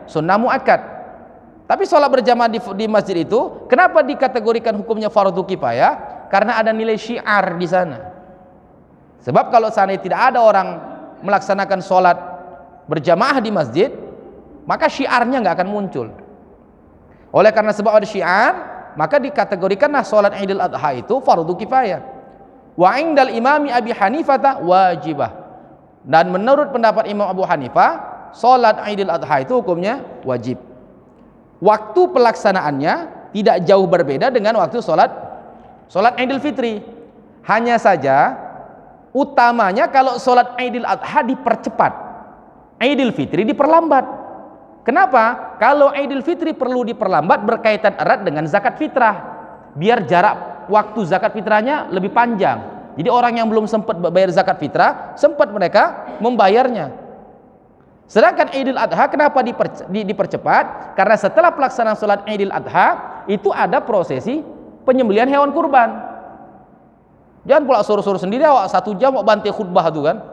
sunnah muakkad. Tapi sholat berjamaah di masjid itu kenapa dikategorikan hukumnya fardu kifayah? Karena ada nilai syiar di sana. Sebab kalau seandainya tidak ada orang melaksanakan sholat berjamaah di masjid, maka syiarnya nggak akan muncul. Oleh karena sebab ada syiar, maka dikategorikanlah sholat Idul Adha itu fardu kifayah. Wa indal imami Abi Hanifah wajibah. Dan menurut pendapat Imam Abu Hanifah, sholat Idul Adha itu hukumnya wajib. Waktu pelaksanaannya tidak jauh berbeda dengan waktu sholat Idul Fitri. Hanya saja utamanya kalau sholat Idul Adha dipercepat, Idul Fitri diperlambat. Kenapa? Kalau Idul Fitri perlu diperlambat berkaitan erat dengan zakat fitrah, biar jarak waktu zakat fitrahnya lebih panjang. Jadi orang yang belum sempat bayar zakat fitrah, sempat mereka membayarnya. Sedangkan Idul Adha kenapa dipercepat? Karena setelah pelaksanaan sholat Idul Adha itu ada prosesi penyembelihan hewan kurban. Jangan pula suruh-suruh sendiri awak 1 jam awak bantai khutbah tuh kan.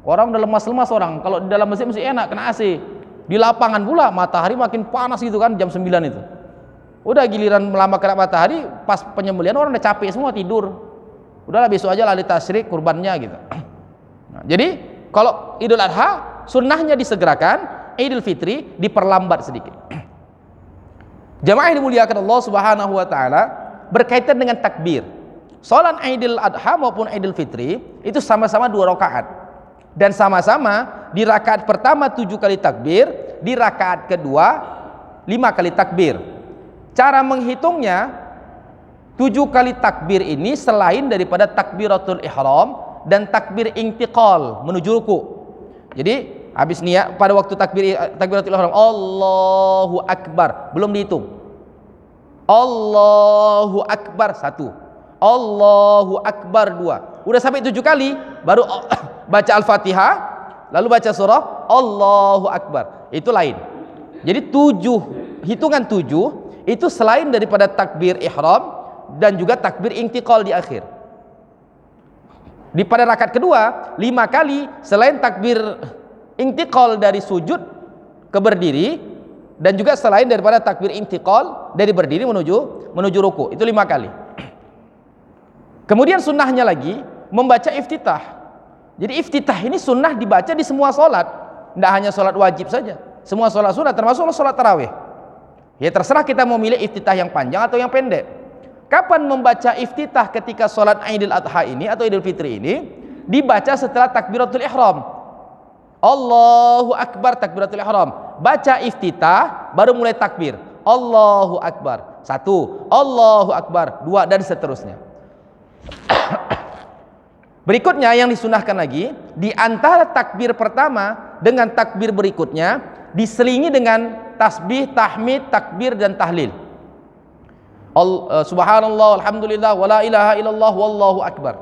Orang udah lemas-lemas orang. Kalau di dalam masjid masih enak kena AC. Di lapangan pula matahari makin panas gitu kan jam 9 itu. Udah giliran lama kena matahari, pas penyembelihan orang udah capek semua tidur. Udahlah besok aja lah tasyrik kurbannya gitu. Nah, jadi kalau Idul Adha sunnahnya disegerakan, Idul Fitri diperlambat sedikit. Jamaah yang dimuliakan Allah Subhanahu wa taala, berkaitan dengan takbir. Salat Idul Adha maupun Idul Fitri itu sama-sama 2 rakaat. Dan sama-sama di rakaat pertama 7 kali takbir, di rakaat kedua 5 kali takbir. Cara menghitungnya 7 kali takbir ini selain daripada takbiratul ihram dan takbir intiqal menuju ruku. Jadi habis niat pada waktu takbiratul ihram Allahu Akbar belum dihitung. Allahu Akbar 1, Allahu Akbar 2. Udah sampai 7 kali baru baca Al-Fatihah, lalu baca surah Allahu Akbar. Itu lain. Jadi 7, hitungan 7 itu selain daripada takbir ihram dan juga takbir intiqal di akhir. Di pada rakaat kedua 5 kali selain takbir intiqal dari sujud ke berdiri dan juga selain daripada takbir intiqal dari berdiri menuju ruku. Itu 5 kali. Kemudian sunnahnya lagi membaca iftitah. Jadi iftitah ini sunnah dibaca di semua sholat, tidak hanya sholat wajib saja, semua sholat sunnah termasuk sholat tarawih. Ya terserah kita mau milih iftitah yang panjang atau yang pendek. Kapan membaca iftitah ketika sholat Idul Adha ini atau Idul Fitri ini? Dibaca setelah takbiratul ihram. Allahu Akbar takbiratul ihram. Baca iftitah baru mulai takbir. Allahu Akbar 1, Allahu Akbar 2 dan seterusnya. Berikutnya yang disunahkan lagi, di antara takbir pertama dengan takbir berikutnya diselingi dengan tasbih, tahmid, takbir dan tahlil. Subhanallah, alhamdulillah, wala ilaha illallah, wallahu akbar.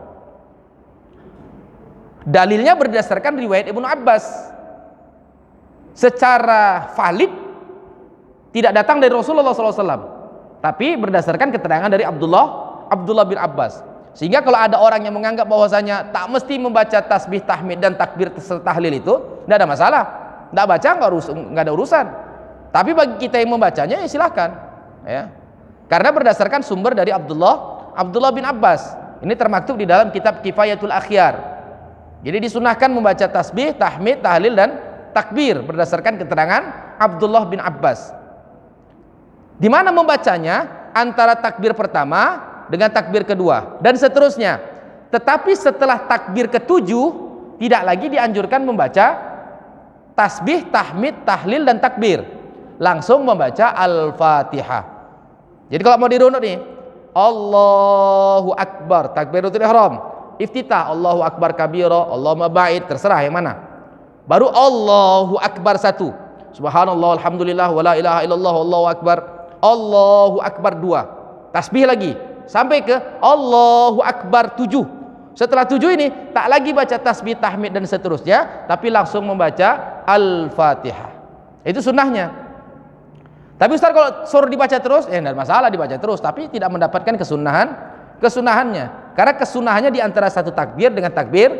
Dalilnya berdasarkan riwayat Ibnu Abbas. Secara valid tidak datang dari Rasulullah SAW, tapi berdasarkan keterangan dari Abdullah bin Abbas. Sehingga kalau ada orang yang menganggap bahwasanya tak mesti membaca tasbih, tahmid dan takbir tahlil itu tidak ada masalah. Tidak baca nggak ada urusan. Tapi bagi kita yang membacanya ya silahkan. Ya. Karena berdasarkan sumber dari Abdullah bin Abbas. Ini termaktub di dalam kitab Kifayatul Akhyar. Jadi disunahkan membaca tasbih, tahmid, tahlil dan takbir berdasarkan keterangan Abdullah bin Abbas. Di mana membacanya? Antara takbir pertama dengan takbir kedua dan seterusnya. Tetapi setelah takbir ke-7 tidak lagi dianjurkan membaca tasbih, tahmid, tahlil dan takbir. Langsung membaca Al-Fatihah. Jadi kalau mau dirunut nih, Allahu Akbar takbiratul ihram, iftitah Allahu Akbar kabira, Allahumma ba'id, terserah yang mana. Baru Allahu Akbar 1, Subhanallah, alhamdulillah, wala ilaha illallah, Allahu Akbar. Allahu Akbar 2, tasbih lagi sampai ke Allahu Akbar 7. Setelah 7 ini tak lagi baca tasbih, tahmid dan seterusnya, tapi langsung membaca Al-Fatihah. Itu sunnahnya. Tapi Ustaz kalau suruh dibaca terus, tidak masalah dibaca terus, tapi tidak mendapatkan kesunahannya. Karena kesunahannya di antara satu takbir dengan takbir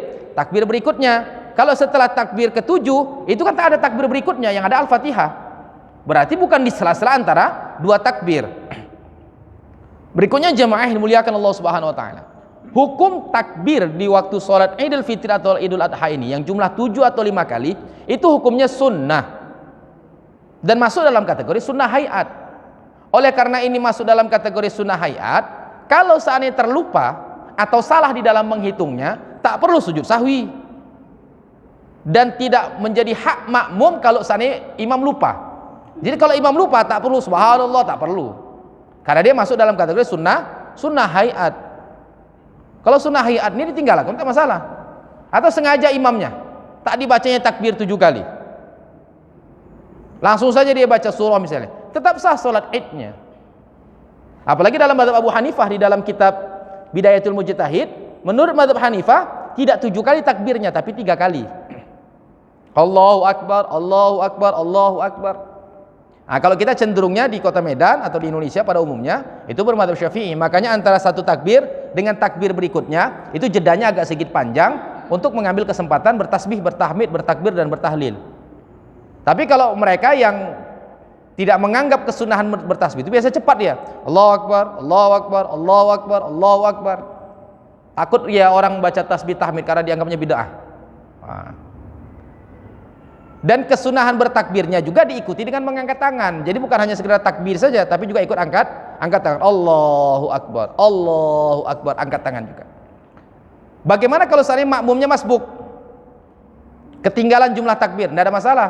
berikutnya. kalau setelah takbir ke-7 itu kan tak ada takbir berikutnya yang ada Al-Fatihah. Berarti bukan di sela-sela antara dua takbir. Berikutnya jamaah yang dimuliakan Allah Subhanahu wa taala. Hukum takbir di waktu sholat Idul Fitri atau Idul Adha ini yang jumlah 7 atau 5 kali itu hukumnya sunnah dan masuk dalam kategori sunnah hayat. Oleh karena ini masuk dalam kategori sunnah hayat, kalau seandainya terlupa atau salah di dalam menghitungnya, tak perlu sujud sahwi dan tidak menjadi hak makmum kalau seandainya imam lupa. Jadi kalau imam lupa tak perlu subhanallah, tak perlu, karena dia masuk dalam kategori sunnah hayat. Kalau sunnah hayat ini ditinggalkan tak masalah. Atau sengaja imamnya tak dibacanya takbir 7 kali, langsung saja dia baca surah misalnya, tetap sah sholat idnya. Apalagi dalam mazhab Abu Hanifah di dalam kitab Bidayatul Mujtahid, menurut mazhab Hanifah tidak 7 kali takbirnya tapi 3 kali. Allahu Akbar, Allahu Akbar, Allahu Akbar. Nah, kalau kita cenderungnya di kota Medan atau di Indonesia pada umumnya itu bermadzhab Syafi'i, makanya antara satu takbir dengan takbir berikutnya itu jedanya agak sedikit panjang untuk mengambil kesempatan bertasbih, bertahmid, bertakbir dan bertahlil. Tapi kalau mereka yang tidak menganggap kesunahan bertasbih itu biasa cepat dia, Allahu Akbar, Allahu Akbar, Allahu Akbar, Allahu Akbar. Takut ya orang baca tasbih tahmid karena dianggapnya bid'ah. Nah. Dan kesunahan bertakbirnya juga diikuti dengan mengangkat tangan. Jadi bukan hanya sekedar takbir saja, tapi juga ikut angkat tangan. Allahu Akbar, Allahu Akbar, angkat tangan juga. Bagaimana kalau seandainya makmumnya masbuk, ketinggalan jumlah takbir? Tidak ada masalah,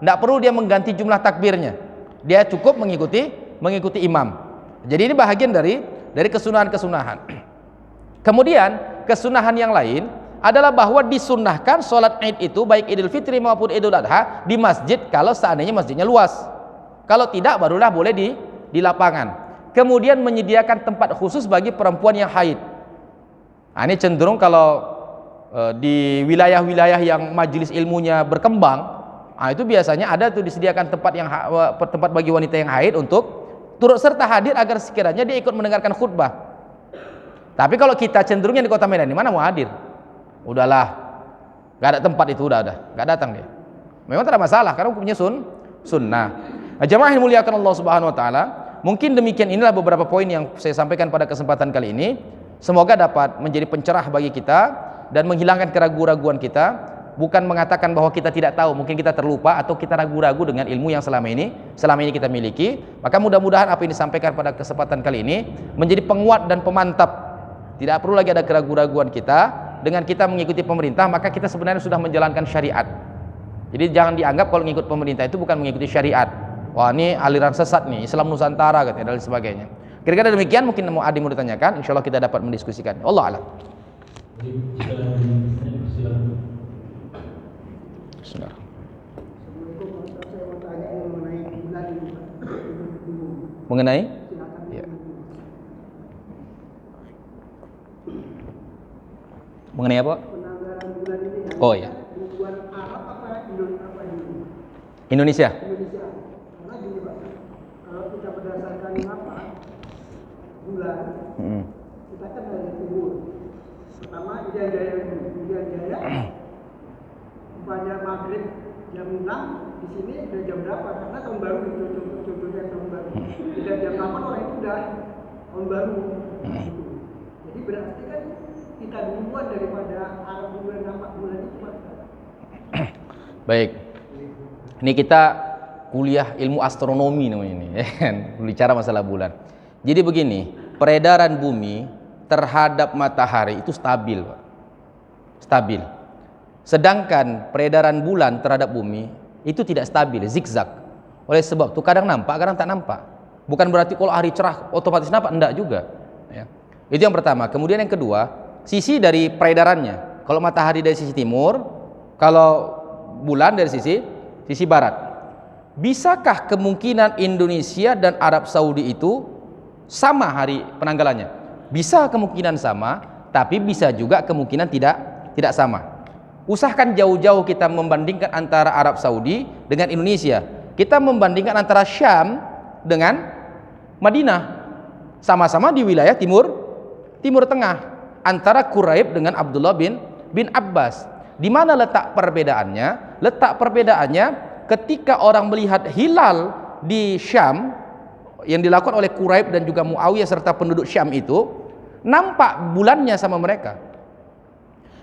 tidak perlu dia mengganti jumlah takbirnya, dia cukup mengikuti imam. Jadi ini bahagian dari kesunahan. Kemudian kesunahan yang lain adalah bahwa disunnahkan sholat Id itu baik Idul Fitri maupun Idul Adha di masjid kalau seandainya masjidnya luas. Kalau tidak barulah boleh di lapangan. Kemudian menyediakan tempat khusus bagi perempuan yang haid. Nah, ini cenderung kalau di wilayah-wilayah yang majelis ilmunya berkembang, nah itu biasanya ada tuh disediakan tempat bagi wanita yang haid untuk turut serta hadir agar sekiranya dia ikut mendengarkan khutbah. Tapi kalau kita cenderungnya di kota Medan, di mana mau hadir? Udahlah, gak ada tempat itu, udah gak datang dia. Memang tidak masalah karena hukumnya sunnah. Nah, jamaah yang dimuliakan Allah Subhanahu wa taala, mungkin demikian inilah beberapa poin yang saya sampaikan pada kesempatan kali ini. Semoga dapat menjadi pencerah bagi kita dan menghilangkan keraguan-raguan kita, bukan mengatakan bahwa kita tidak tahu, mungkin kita terlupa atau kita ragu-ragu dengan ilmu yang selama ini kita miliki. Maka mudah-mudahan apa yang disampaikan pada kesempatan kali ini menjadi penguat dan pemantap. Tidak perlu lagi ada keraguan-raguan kita. Dengan kita mengikuti pemerintah, maka kita sebenarnya sudah menjalankan syariat. Jadi jangan dianggap kalau mengikut pemerintah itu bukan mengikuti syariat. Wah, ini aliran sesat nih, Islam Nusantara katanya dan sebagainya. Kira-kira demikian, mungkin mau Adi mau ditanyakan, insya Allah kita dapat mendiskusikan. Allah a'lam. Mengenai? Ya. Mengenai apa? Oh ya. Indonesia. Karena gini Pak, kalau kita berdasarkan bulan, kita kan dari timur. Pertama Irian Jaya, umpamanya maghrib jam 6 di sini udah jam berapa? Karena tahun baru itu contohnya tahun baru. Tidak jam 8 orang itu udah tahun baru. Jadi berarti kan kita duluan daripada Arab bulan 4 bulan itu Pak. Baik. Ini kita kuliah ilmu astronomi namanya ini, bicara masalah bulan. Jadi begini, peredaran bumi terhadap matahari itu stabil, Pak. Stabil. Sedangkan peredaran bulan terhadap bumi itu tidak stabil, zigzag. Oleh sebab itu kadang nampak, kadang tak nampak. Bukan berarti kalau hari cerah otomatis nampak, enggak juga. Ya. Itu yang pertama. Kemudian yang kedua, sisi dari peredarannya. Kalau matahari dari sisi timur, kalau bulan dari sisi barat. Bisakah kemungkinan Indonesia dan Arab Saudi itu sama hari penanggalannya? Bisa kemungkinan sama, tapi bisa juga kemungkinan tidak sama. Usahakan jauh-jauh kita membandingkan antara Arab Saudi dengan Indonesia. Kita membandingkan antara Syam dengan Madinah. Sama-sama di wilayah timur tengah, antara Quraib dengan Abdullah bin Abbas. Di mana letak perbedaannya? Letak perbedaannya ketika orang melihat hilal di Syam yang dilakukan oleh Quraib dan juga Muawiyah serta penduduk Syam itu, nampak bulannya sama mereka.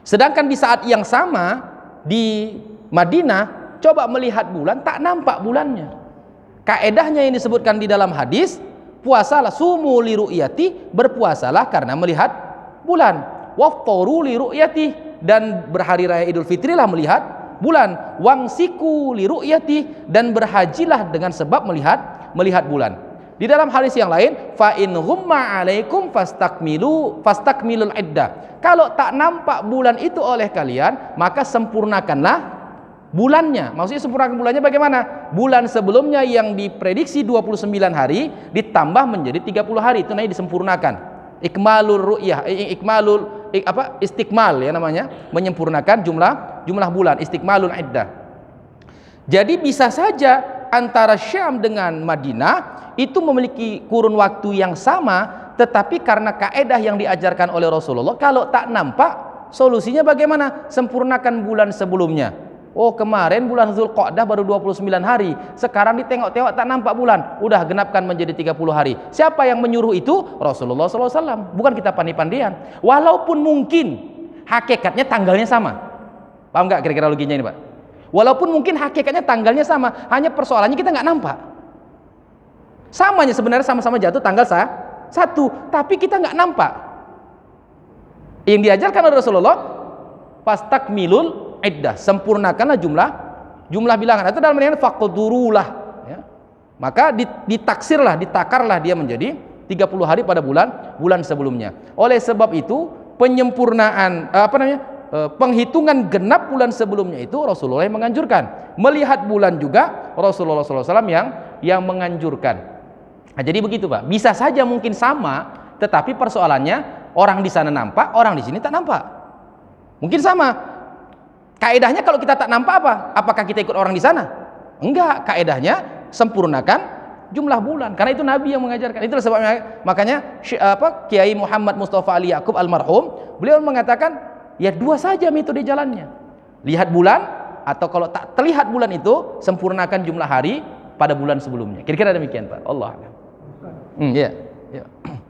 Sedangkan di saat yang sama di Madinah coba melihat bulan, tak nampak bulannya. Kaedahnya yang disebutkan di dalam hadis, puasalah sumu li ru'yati, berpuasalah karena melihat bulan. Waftaru li ru'yati, dan berhari raya Idul Fitri lah melihat bulan. Wangsiku li ru'yati, dan berhajilah dengan sebab melihat bulan. Di dalam hadis yang lain, fa in humma alaikum fastakmilul iddah. Kalau tak nampak bulan itu oleh kalian, maka sempurnakanlah bulannya. Maksudnya sempurnakan bulannya bagaimana? Bulan sebelumnya yang diprediksi 29 hari ditambah menjadi 30 hari, itu namanya disempurnakan. Ikmalul ru'yah, istikmal ya namanya, menyempurnakan jumlah bulan, istikmalul iddah. Jadi bisa saja antara Syam dengan Madinah itu memiliki kurun waktu yang sama, tetapi karena kaedah yang diajarkan oleh Rasulullah, kalau tak nampak, solusinya bagaimana? Sempurnakan bulan sebelumnya. Oh, kemarin bulan Zulqa'dah baru 29 hari, sekarang ditengok-tengok tak nampak bulan, udah genapkan menjadi 30 hari. Siapa yang menyuruh itu? Rasulullah SAW, bukan kita pandai-pandaian. Walaupun mungkin hakikatnya tanggalnya sama. Paham nggak kira-kira loginya ini, Pak? Walaupun mungkin hakikatnya tanggalnya sama, hanya persoalannya kita nggak nampak. Samanya sebenarnya sama-sama jatuh tanggal 1, tapi kita nggak nampak. Yang diajarkan oleh Rasulullah, fastakmilul iddah, sempurnakanlah jumlah bilangan. Itu dalam artian faqdurulah, ya. Maka ditaksirlah, ditakarlah dia menjadi 30 hari pada bulan sebelumnya. Oleh sebab itu penyempurnaan penghitungan genap bulan sebelumnya itu Rasulullah yang menganjurkan. Melihat bulan juga Rasulullah SAW yang menganjurkan. Nah, jadi begitu, Pak. Bisa saja mungkin sama, tetapi persoalannya orang di sana nampak, orang di sini tak nampak. Mungkin sama. Kaedahnya kalau kita tak nampak apa? Apakah kita ikut orang di sana? Enggak. Kaedahnya sempurnakan jumlah bulan. Karena itu Nabi yang mengajarkan. Itulah sebabnya makanya Kiai Muhammad Mustafa Ali Yaqub almarhum, beliau mengatakan ya dua saja metode jalannya. Lihat bulan, atau kalau tak terlihat bulan itu sempurnakan jumlah hari pada bulan sebelumnya. Kira-kira demikian, Pak. Allah a'lam. Iya.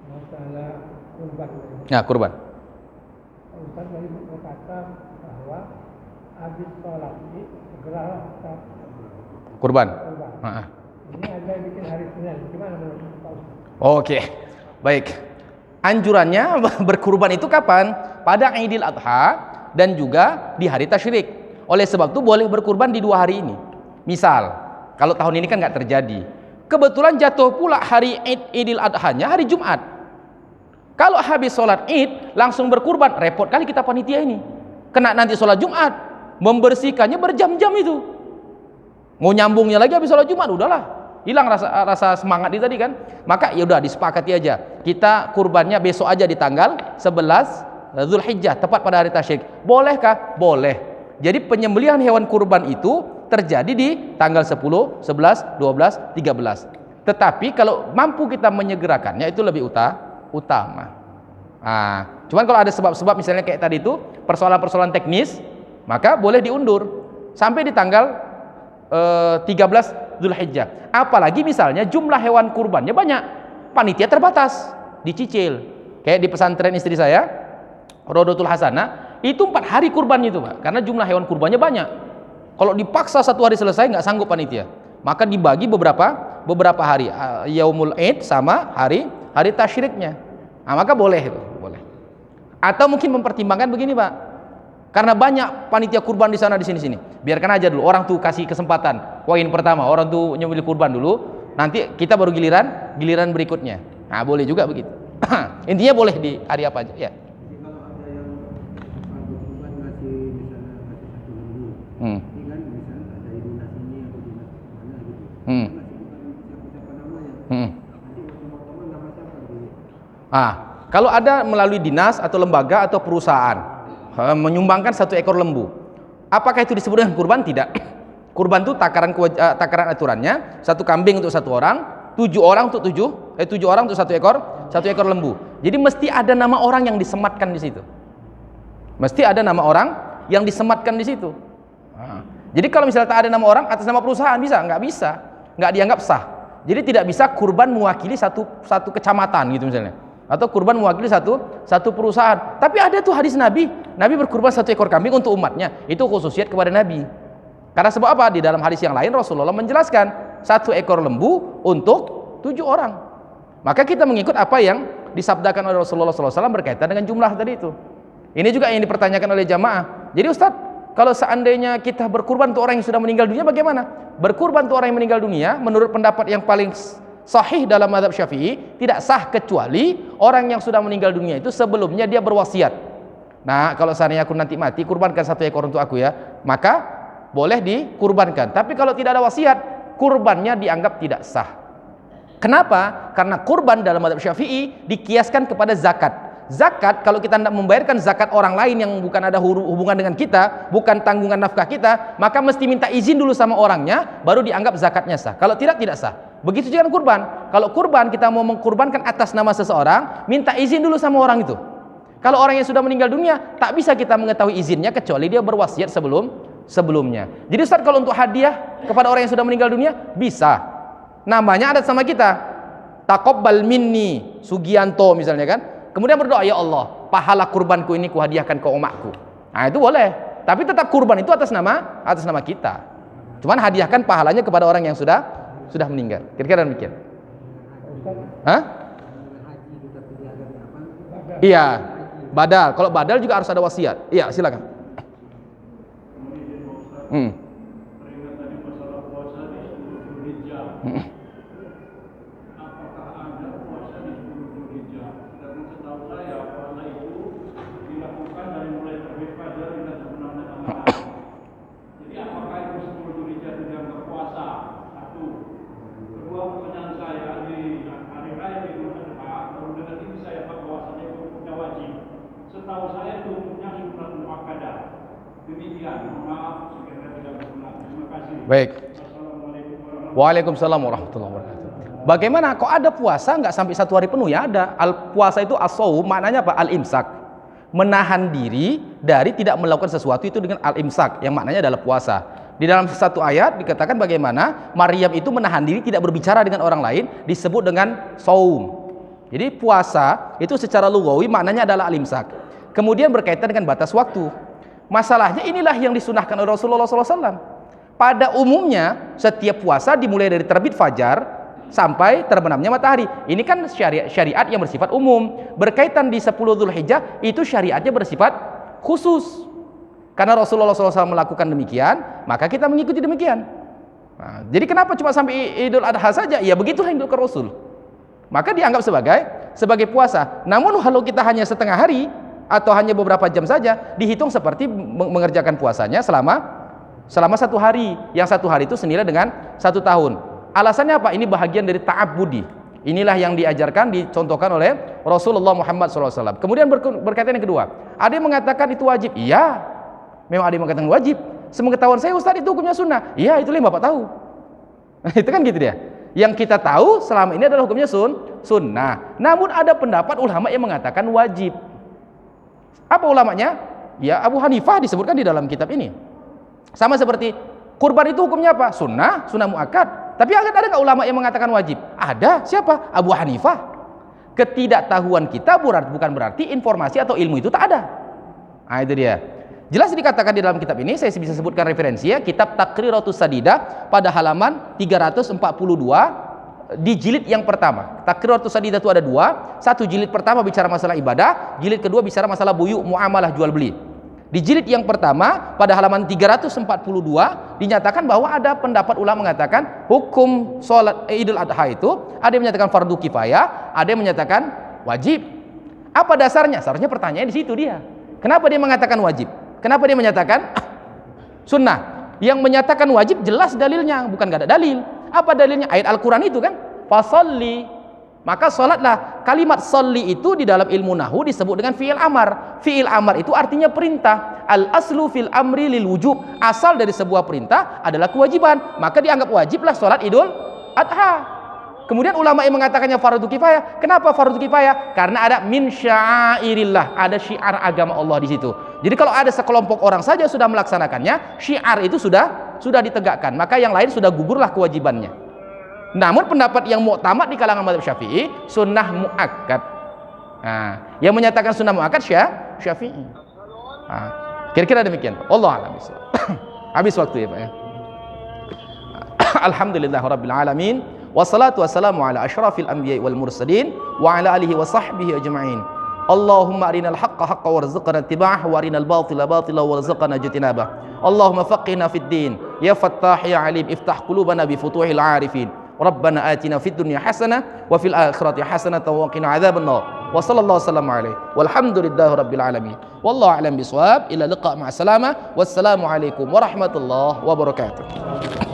Masalah kurban. Nah, kurban. Ustaz tadi berkata bahwa habis sholat ini segera Kurban. Ini ada yang bikin hari Senin. Gimana menurut Pak Ustaz? Oke. Baik. Anjurannya berkurban itu kapan? Pada Idul Adha dan juga di hari tasyrik. Oleh sebab itu boleh berkurban di 2 hari ini. Misal, kalau tahun ini kan nggak terjadi. Kebetulan jatuh pula hari Idul Adha-nya hari Jumat. Kalau habis sholat Id langsung berkurban, repot kali kita panitia ini. Kena nanti sholat Jumat, membersihkannya berjam-jam itu. Mau nyambungnya lagi habis sholat Jumat, udahlah. Hilang rasa semangat di tadi kan. Maka ya udah disepakati aja. Kita kurbannya besok aja di tanggal 11 Zulhijjah, tepat pada hari tasyrik. Bolehkah? Boleh. Jadi penyembelihan hewan kurban itu terjadi di tanggal 10, 11, 12, 13. Tetapi kalau mampu kita menyegerakannya itu lebih utama. Cuman kalau ada sebab-sebab misalnya kayak tadi itu persoalan-persoalan teknis, maka boleh diundur sampai di tanggal 13 Zulhijjah. Apalagi misalnya jumlah hewan kurbannya banyak, panitia terbatas, dicicil. Kayak di pesantren istri saya, Rodotul Hasanah, itu 4 hari kurbannya itu, Pak, karena jumlah hewan kurbannya banyak. Kalau dipaksa 1 hari selesai nggak sanggup panitia, maka dibagi beberapa hari, Yaumul Id sama hari tasyriknya. Maka boleh. Atau mungkin mempertimbangkan begini, Pak, karena banyak panitia kurban di sana di sini. Biarkan aja dulu orang tuh kasih kesempatan. Poin pertama orang tuh nyembelih kurban dulu, nanti kita baru giliran berikutnya. Nah, boleh juga begitu. Intinya boleh di hari apa aja, ya. Jadi kalau ada yang kurban ngasih misalnya ngasih 1 lembu. Ini kan misalnya ada dinas ini atau dinas mana gitu. Ngasih bukan siapa namanya. Nanti teman-teman nama siapa gitu. Kalau ada melalui dinas atau lembaga atau perusahaan menyumbangkan 1 ekor lembu, apakah itu disebut dengan kurban? Tidak. Kurban itu takaran aturannya 1 kambing untuk 1 orang, 7 orang untuk 7 orang untuk 1 ekor lembu. Jadi mesti ada nama orang yang disematkan di situ. Mesti ada nama orang yang disematkan di situ. Nah, jadi kalau misalnya tak ada nama orang atas nama perusahaan bisa? Nggak bisa, nggak dianggap sah. Jadi tidak bisa kurban mewakili satu kecamatan gitu misalnya, atau kurban mewakili satu perusahaan. Tapi ada tuh hadis Nabi berkurban 1 ekor kambing untuk umatnya, itu khususiat kepada Nabi. Karena sebab apa? Di dalam hadis yang lain Rasulullah menjelaskan 1 ekor lembu untuk 7 orang. Maka kita mengikut apa yang disabdakan oleh Rasulullah SAW berkaitan dengan jumlah tadi itu. Ini juga yang dipertanyakan oleh jamaah. Jadi Ustadz, kalau seandainya kita berkurban untuk orang yang sudah meninggal dunia bagaimana? Berkurban untuk orang yang meninggal dunia menurut pendapat yang paling sahih dalam mazhab Syafi'i tidak sah kecuali orang yang sudah meninggal dunia itu sebelumnya dia berwasiat. Nah, kalau seandainya aku nanti mati, kurbankan 1 ekor untuk aku ya, maka boleh dikurbankan. Tapi kalau tidak ada wasiat, kurbannya dianggap tidak sah. Kenapa? Karena kurban dalam mazhab Syafi'i dikiaskan kepada zakat. Zakat, kalau kita tidak membayarkan zakat orang lain yang bukan ada hubungan dengan kita, bukan tanggungan nafkah kita, maka mesti minta izin dulu sama orangnya, baru dianggap zakatnya sah. Kalau tidak, tidak sah. Begitu juga dengan kurban. Kalau kurban kita mau mengkurbankan atas nama seseorang, minta izin dulu sama orang itu. Kalau orang yang sudah meninggal dunia, tak bisa kita mengetahui izinnya kecuali dia berwasiat sebelumnya. Jadi Ustaz, kalau untuk hadiah kepada orang yang sudah meninggal dunia, bisa. Namanya ada sama kita. Taqabbal minni Sugianto misalnya kan. Kemudian berdoa, ya Allah, pahala kurbanku ini kuhadiahkan ke umatku. Nah, itu boleh. Tapi tetap kurban itu atas nama kita. Cuman hadiahkan pahalanya kepada orang yang sudah meninggal. Kira-kira demikian. Hah? Iya, badal. Kalau badal juga harus ada wasiat. Iya, silakan. Baik. Waalaikumsalam warahmatullahi wabarakatuh. Bagaimana? Kok ada puasa nggak sampai 1 hari penuh? Ya ada. Puasa itu as-shaum, maknanya apa? Al-imsak. Menahan diri dari tidak melakukan sesuatu itu dengan al-imsak, yang maknanya adalah puasa. Di dalam satu ayat dikatakan bagaimana Maryam itu menahan diri tidak berbicara dengan orang lain, disebut dengan shaum. Jadi puasa itu secara lughawi maknanya adalah al-imsak. Kemudian berkaitan dengan batas waktu. Masalahnya inilah yang disunahkan oleh Rasulullah SAW. Pada umumnya setiap puasa dimulai dari terbit fajar sampai terbenamnya matahari. Ini kan syariat yang bersifat umum. Berkaitan di 10 Dzulhijjah itu syariatnya bersifat khusus. Karena Rasulullah SAW melakukan demikian, maka kita mengikuti demikian. Nah, jadi kenapa cuma sampai Idul Adha saja? Ya begitulah yang dilakukan Rasul. Maka dianggap sebagai puasa. Namun kalau kita hanya setengah hari atau hanya beberapa jam saja, dihitung seperti mengerjakan puasanya selama 1 hari, yang 1 hari itu senilai dengan 1 tahun. Alasannya apa? Ini bahagian dari ta'abbudi. Inilah yang diajarkan, dicontohkan oleh Rasulullah Muhammad SAW. Kemudian berkaitan yang kedua, ada yang mengatakan itu wajib. Iya, memang ada yang mengatakan wajib. Sepengetahuan saya Ustaz itu hukumnya sunnah. Iya, itulah yang Bapak tahu. Itu kan gitu dia. Yang kita tahu selama ini adalah hukumnya sunnah. Namun ada pendapat ulama yang mengatakan wajib. Apa ulamanya? Ya, Abu Hanifah disebutkan di dalam kitab ini. Sama seperti kurban itu hukumnya apa? Sunnah muakkad. Tapi ada nggak ulama yang mengatakan wajib? Ada. Siapa? Abu Hanifah. Ketidaktahuan kita bukan berarti informasi atau ilmu itu tak ada. Nah, itu dia. Jelas dikatakan di dalam kitab ini, saya bisa sebutkan referensinya, kitab Taqriratus Sadidah pada halaman 342 di jilid yang pertama. Taqriratus Sadidah itu ada 2. Satu jilid pertama bicara masalah ibadah, jilid kedua bicara masalah buyu, muamalah, jual beli. Di jilid yang pertama pada halaman 342 dinyatakan bahwa ada pendapat ulama mengatakan hukum sholat Idul Adha itu ada yang menyatakan fardu kifayah, ada yang menyatakan wajib. Apa dasarnya? Seharusnya pertanyaannya di situ dia. Kenapa dia mengatakan wajib? Kenapa dia menyatakan sunnah? Yang menyatakan wajib jelas dalilnya, bukan gak ada dalil. Apa dalilnya? Ayat Al-Quran itu kan, fasalli, maka sholatlah. Kalimat sholli itu di dalam ilmu nahwu disebut dengan fi'il amar. Fi'il amar itu artinya perintah. Al aslu fil amri lil wujub. Asal dari sebuah perintah adalah kewajiban, maka dianggap wajiblah sholat Idul Adha. Kemudian ulama yang mengatakannya fardu kifayah. Kenapa fardu kifayah? Karena ada min syairillah, ada syiar agama Allah di situ. Jadi kalau ada sekelompok orang saja sudah melaksanakannya, syiar itu sudah ditegakkan, maka yang lain sudah gugurlah kewajibannya. Namun pendapat yang mu'tamad di kalangan mazhab Syafi'i, sunnah muakkad. Nah, yang menyatakan sunnah muakkad Syafi'i. Nah, kira-kira demikian. Allah a'lam bishawab. Habis waktu ya Pak ya. Alhamdulillahirabbil alamin. Wassalatu wassalamu ala asyrafil anbiya'i wal mursalin wa ala alihi wa sahbihi ajma'in. Allahumma arinal haqqa haqqa warzuqna ittiba'ah wa arinal batila batila warzuqna ijtinabah. Allahumma faqihna fid din ya fattah ya alim iftah qulubana bi futuhil arifin. Rabbana atina fid dunya hasanah wa fil akhirati hasanah wa qina adzaban nar. Wa sallallahu wasallam alaihi walhamdulillahi rabbil alamin. Wallahu a'lam bishawab. Ila liqa' ma'a salamah. Wassalamu alaikum warahmatullahi wabarakatuh.